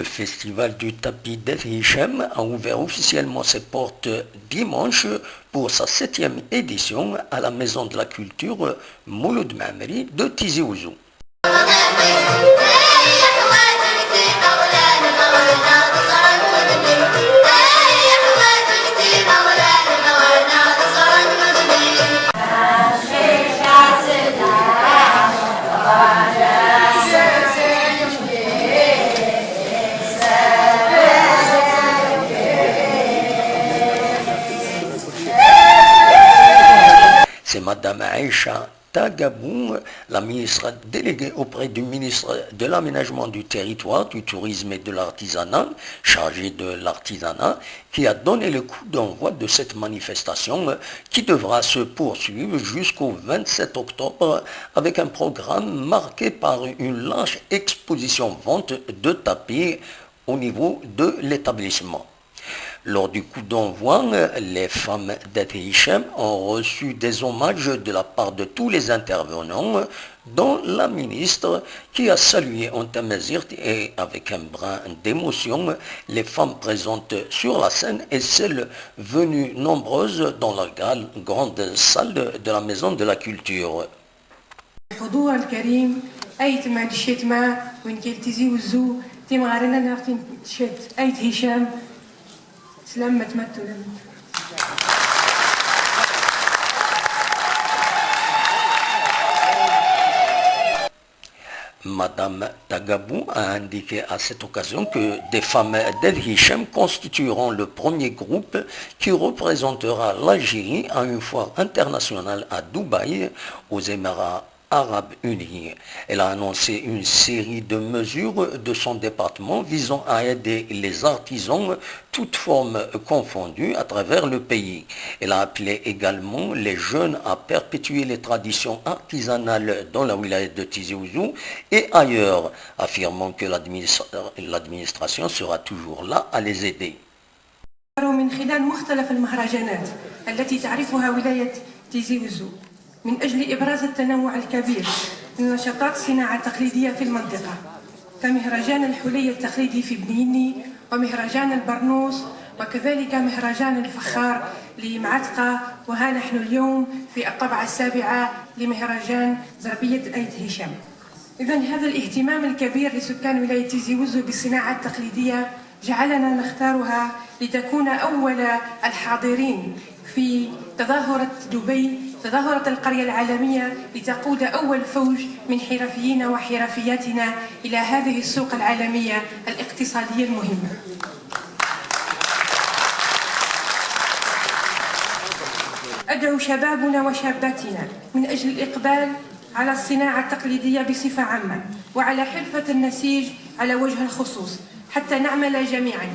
Le festival du tapis d'El Hicham a ouvert officiellement ses portes dimanche pour sa 7e édition à la Maison de la Culture Mouloud Mamri de Tizi Ouzou. C'est Madame Aïcha Tagabou, la ministre déléguée auprès du ministre de l'Aménagement du Territoire, du Tourisme et de l'Artisanat, chargée de l'artisanat, qui a donné le coup d'envoi de cette manifestation qui devra se poursuivre jusqu'au 27 octobre avec un programme marqué par une large exposition-vente de tapis au niveau de l'établissement. Lors du coup d'envoi, les femmes d'El Hicham ont reçu des hommages de la part de tous les intervenants, dont la ministre qui a salué en Tamazirt et avec un brin d'émotion les femmes présentes sur la scène et celles venues nombreuses dans la grande salle de la Maison de la Culture. Madame Tagabou a indiqué à cette occasion que des femmes d'El Hicham constitueront le premier groupe qui représentera l'Algérie à une foire internationale à Dubaï, aux Émirats Arabes Unis. Elle a annoncé une série de mesures de son département visant à aider les artisans, toutes formes confondues, à travers le pays. Elle a appelé également les jeunes à perpétuer les traditions artisanales dans la wilaya de Tizi Ouzou et ailleurs, affirmant que l'administration sera toujours là à les aider. من أجل إبراز التنوع الكبير من نشاطات الصناعة التقليدية في المنطقة كمهرجان الحلي التقليدي في بنيني ومهرجان البرنوس وكذلك مهرجان الفخار لمعتقة وها نحن اليوم في الطبعة السابعة لمهرجان زربية أيت هشام. إذن هذا الاهتمام الكبير لسكان ولاية تيزي وزو بالصناعة التقليدية جعلنا نختارها لتكون أول الحاضرين في تظاهرة دبي تظاهرة القرية العالمية لتقود أول فوج من حرفيين وحرفياتنا إلى هذه السوق العالمية الاقتصادية المهمة. أدعو شبابنا وشاباتنا من أجل الإقبال على الصناعة التقليدية بصفة عامة وعلى حرفة النسيج على وجه الخصوص حتى نعمل جميعا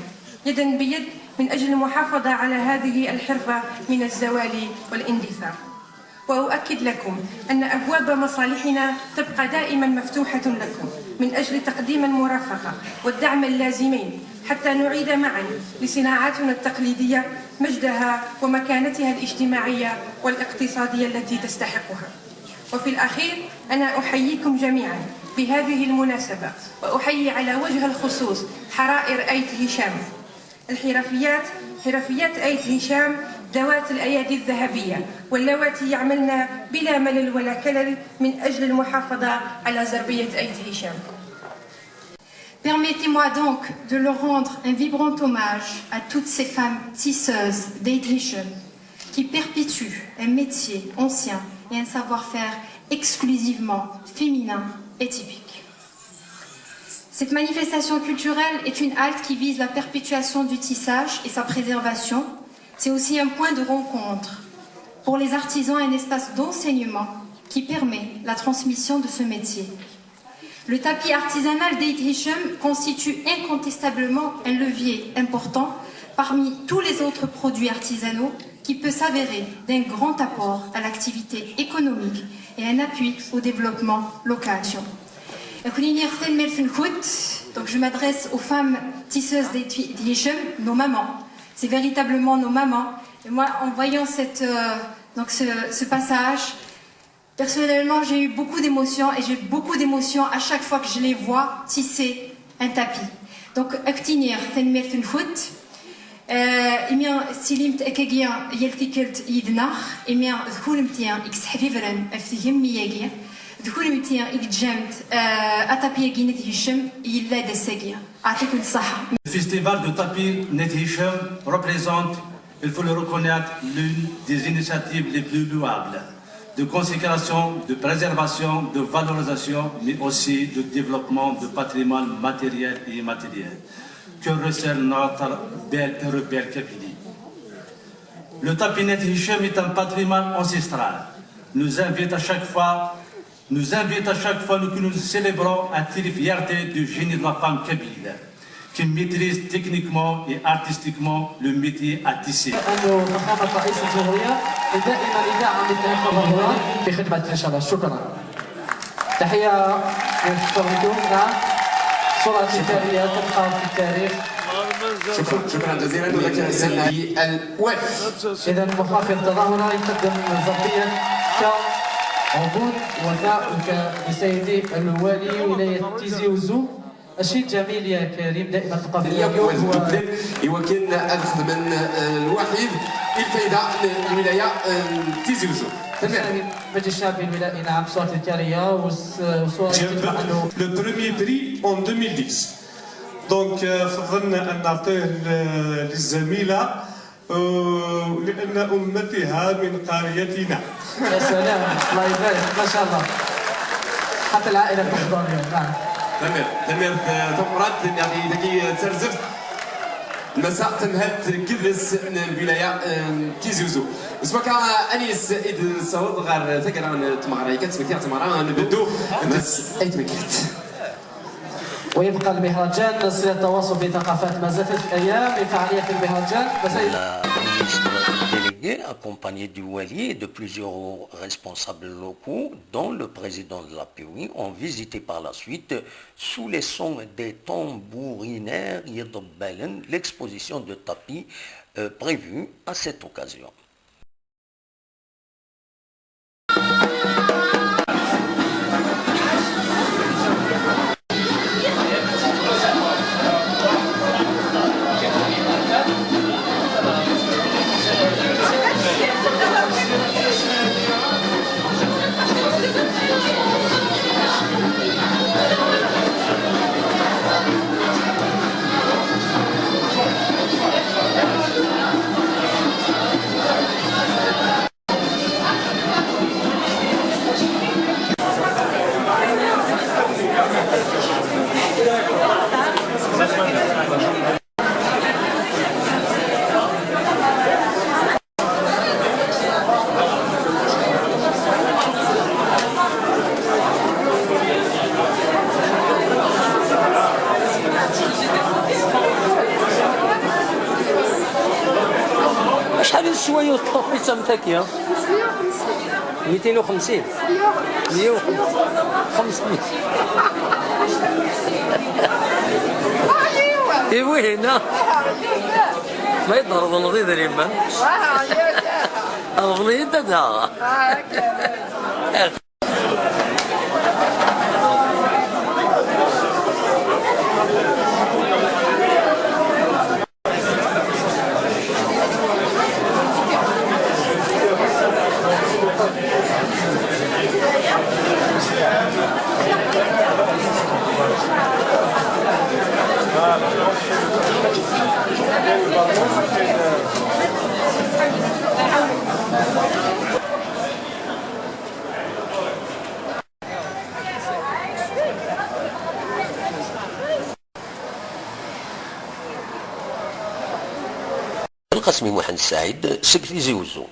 يدا بيد من أجل المحافظة على هذه الحرفة من الزوال والاندثار. وأؤكد لكم أن أبواب مصالحنا تبقى دائما مفتوحة لكم من أجل تقديم المرافقة والدعم اللازمين حتى نعيد معا لصناعاتنا التقليدية مجدها ومكانتها الاجتماعية والاقتصادية التي تستحقها. وفي الأخير أنا أحييكم جميعا بهذه المناسبة وأحيي على وجه الخصوص حرائر أيت هشام. حرفيات أيت هشام ذوات الأيادي الذهبية واللواتي يعملن بلا ملل ولا كلل من أجل المحافظة على زربية أيت هشام. Permettez-moi donc de leur rendre un vibrant hommage à toutes ces femmes tisseuses d'Ayt Hicham qui perpétuent un métier ancien et un savoir-faire exclusivement féminin et typique. Cette manifestation culturelle est une halte qui vise la perpétuation du tissage et sa préservation. C'est aussi un point de rencontre pour les artisans, un espace d'enseignement qui permet la transmission de ce métier. Le tapis artisanal d'Ayt Hicham constitue incontestablement un levier important parmi tous les autres produits artisanaux qui peut s'avérer d'un grand apport à l'activité économique et un appui au développement local. Donc je m'adresse aux femmes tisseuses d'Ayt Hicham, nos mamans. C'est véritablement nos mamans. Et moi, en voyant ce passage, personnellement, j'ai eu beaucoup d'émotions et j'ai beaucoup d'émotions à chaque fois que je les vois tisser un tapis. دونك اكتينير تنمير تنفوت إميان سيليمت أكاجيا يلتكلت يدناخ إميان ذكون متيان إكس حفيفرن أفتهم مياجيا ذكون متيان إكس جامت أتابيا جينت هشام يلا دساجيا أعطيكم الصحة. Le festival de tapis Net Hichem représente, il faut le reconnaître, l'une des initiatives les plus louables de consécration, de préservation, de valorisation, mais aussi de développement de patrimoine matériel et immatériel que recèle notre belle et rebelle Kabylie. Le tapis Net Hichem est un patrimoine ancestral. Nous invite à chaque fois que nous célébrons à tirer fierté du génie de la femme kabyle, qui maîtrise techniquement et artistiquement le métier à tisser. أنه فخامة رئيس الجمهورية دائما يدعم مثل التظاهرات في خدمة الشباب. شكرا. تحية لكم. نعم. صورة تذكارية تبقى في التاريخ. شكرا جزيلا لك سيدي الوالي. إذا محافظ التظاهرة يقدم زبطية كعبود وفاء لسيدي الوالي ولاية تيزي وزو. الشيء جميل يا كريم دائما تبقى في اليوم يمكن الخدمة الوحيد الفائدة للولاية تيزي وزو. مجلس الشعب الولائي نعم صورة تذكارية وصورة تتبع أنه le premier prix en 2010. Donc فضلنا أن نعطيه للزميلة لأن أمتها من قريتنا. يا سلام الله يبارك ما شاء الله حتى العائلة تحضر اليوم. نعم تمام ثمرات يعني دقي ترزف المساء تنهد كدرس من الولاية تيزي وزو. اسمك أنيس إد الصوت غير تقرا تمغراي كتسمكتي تمغرا نبدو بس أي تمكت. ويبقى المهرجان صلة التواصل بثقافات ما زالت أيام لفعالية المهرجان. La ministre déléguée, accompagnée du Wali et de plusieurs responsables locaux, dont le président de la POI, ont visité par la suite, sous les sons des tambourinaires Yedobelen, l'exposition de tapis prévue à cette occasion. شحال السوايع الطوبيسه متاكيه 250 500 ايوا هنا ما يضرب الغي دريما اغنيه دا القسمي محمد سعيد سكتي زيوزو.